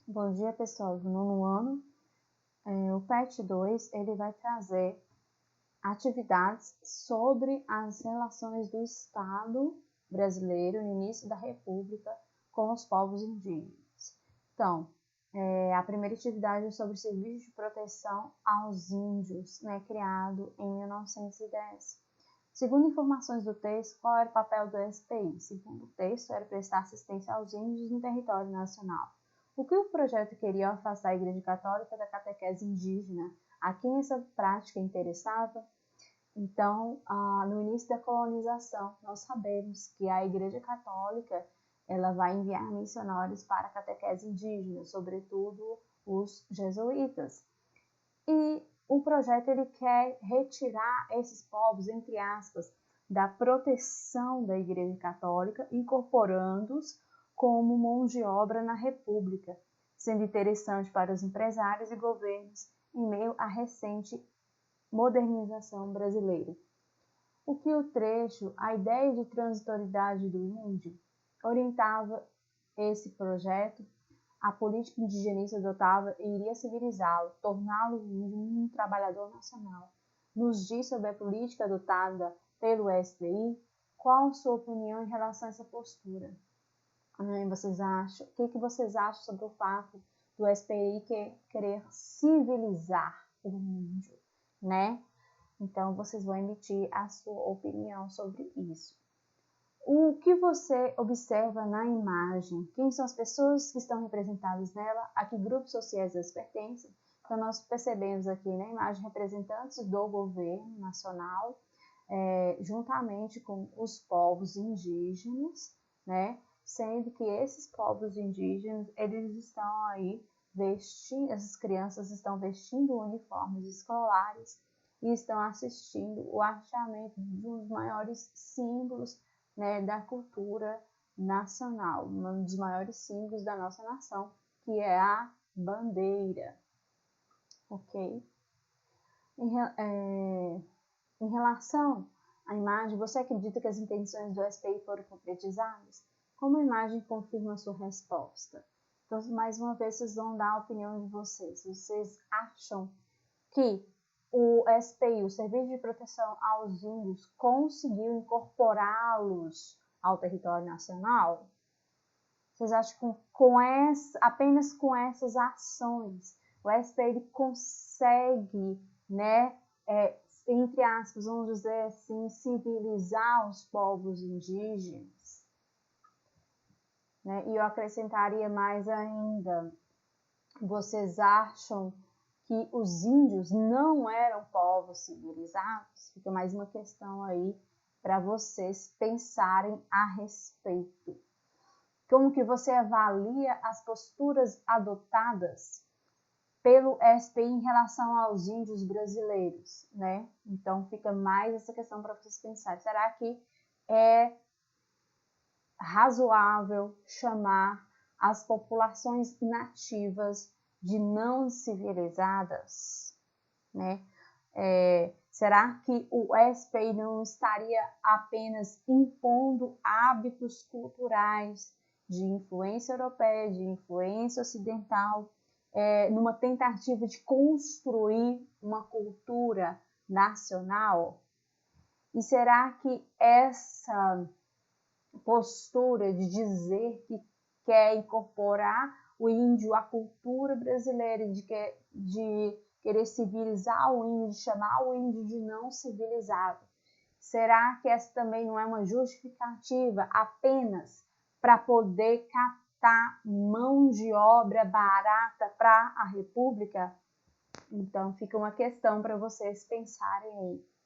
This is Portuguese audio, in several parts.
Bom dia, pessoal do nono ano. O PET 2 ele vai trazer atividades sobre as relações do Estado brasileiro no início da República com os povos indígenas. Então, a primeira atividade é sobre o Serviço de Proteção aos Índios, criado em 1910. Segundo informações do texto, qual era o papel do SPI? Segundo o texto, era prestar assistência aos índios no território nacional. O que o projeto queria afastar a Igreja Católica da catequese indígena? A quem essa prática interessava? Então, no início da colonização, nós sabemos que a Igreja Católica ela vai enviar missionários para a catequese indígena, sobretudo os jesuítas. E o projeto ele quer retirar esses povos, entre aspas, da proteção da Igreja Católica, incorporando-os como mão de obra na República, sendo interessante para os empresários e governos em meio à recente modernização brasileira. O que o trecho, a ideia de transitoriedade do índio, orientava esse projeto, a política indigenista adotava e iria civilizá-lo, torná-lo um trabalhador nacional. Nos diz sobre a política adotada pelo SPI, qual a sua opinião em relação a essa postura? O que vocês acham sobre o fato do SPI querer civilizar o índio, né? Então, vocês vão emitir a sua opinião sobre isso. O que você observa na imagem? Quem são as pessoas que estão representadas nela? A que grupos sociais elas pertencem? Então, nós percebemos aqui na imagem representantes do governo nacional, juntamente com os povos indígenas, né? Sendo que esses povos indígenas, eles estão aí vestindo, essas crianças estão vestindo uniformes escolares e estão assistindo o achamento dos maiores símbolos, da cultura nacional, um dos maiores símbolos da nossa nação, que é a bandeira, ok? Em relação à imagem, você acredita que as intenções do SPI foram concretizadas? Como a imagem confirma a sua resposta? Então, mais uma vez, vocês vão dar a opinião de vocês. Vocês acham que o SPI, o Serviço de Proteção aos Índios, conseguiu incorporá-los ao território nacional? Vocês acham que apenas com essas ações, o SPI consegue, entre aspas, vamos dizer assim, civilizar os povos indígenas? E eu acrescentaria mais ainda, vocês acham que os índios não eram povos civilizados? Fica mais uma questão aí para vocês pensarem a respeito. Como que você avalia as posturas adotadas pelo SPI em relação aos índios brasileiros, né? Então fica mais essa questão para vocês pensarem. Será que é razoável chamar as populações nativas de não civilizadas, né? Será que o SPI não estaria apenas impondo hábitos culturais de influência europeia, de influência ocidental, numa tentativa de construir uma cultura nacional? E será que essa postura de dizer que quer incorporar o índio à cultura brasileira, de querer civilizar o índio, de chamar o índio de não civilizado, será que essa também não é uma justificativa apenas para poder captar mão de obra barata para a República? Então fica uma questão para vocês pensarem aí.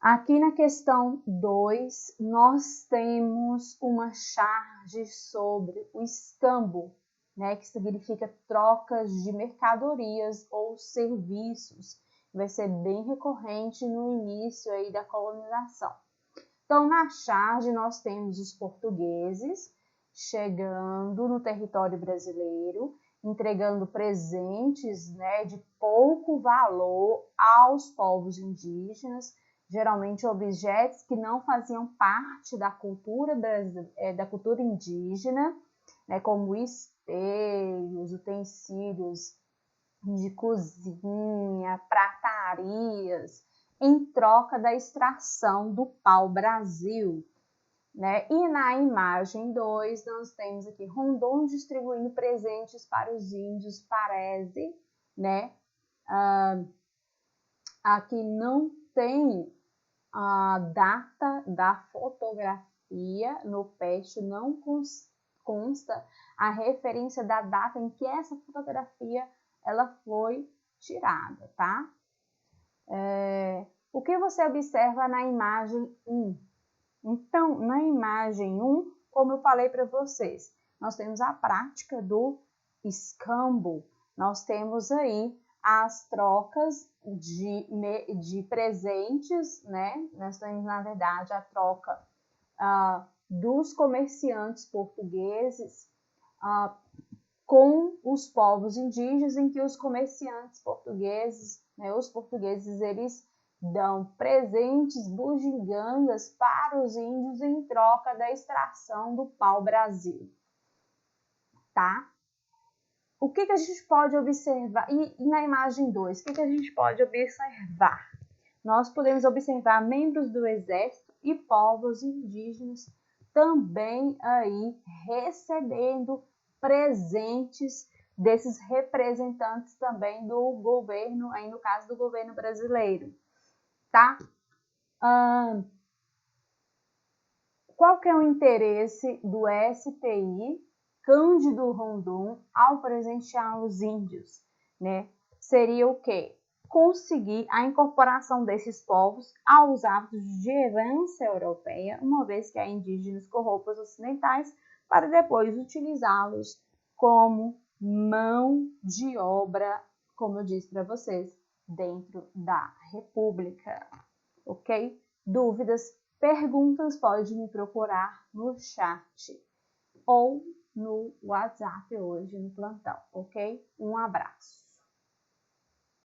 Aqui na questão 2, nós temos uma charge sobre o escambo, que significa trocas de mercadorias ou serviços. Vai ser bem recorrente no início aí da colonização. Então, na charge, nós temos os portugueses chegando no território brasileiro, entregando presentes, de pouco valor aos povos indígenas, geralmente objetos que não faziam parte da cultura indígena, como espelhos, utensílios de cozinha, pratarias, em troca da extração do pau-brasil, né? E na imagem 2, nós temos aqui Rondon distribuindo presentes para os índios Parese, né? Aqui não tem a data da fotografia, no PET não consta a referência da data em que essa fotografia ela foi tirada, tá? O que você observa na imagem 1? Então, na imagem 1, como eu falei para vocês, nós temos a prática do escambo, nós temos aí as trocas de presentes, né? Nós temos, na verdade, a troca dos comerciantes portugueses com os povos indígenas, em que os comerciantes portugueses, né, os portugueses, eles dão presentes, bugigangas para os índios em troca da extração do pau-brasil, tá? O que a gente pode observar? E na imagem 2, o que a gente pode observar? Nós podemos observar membros do exército e povos indígenas também aí recebendo presentes desses representantes também do governo, aí no caso do governo brasileiro, tá? Qual que é o interesse do SPI Cândido Rondon ao presentear os índios, né? Seria o quê? Conseguir a incorporação desses povos aos hábitos de herança europeia, uma vez que há indígenas com roupas ocidentais, para depois utilizá-los como mão de obra, como eu disse para vocês, dentro da República, ok? Dúvidas, perguntas, pode me procurar no chat ou no WhatsApp hoje no plantão, ok? Um abraço.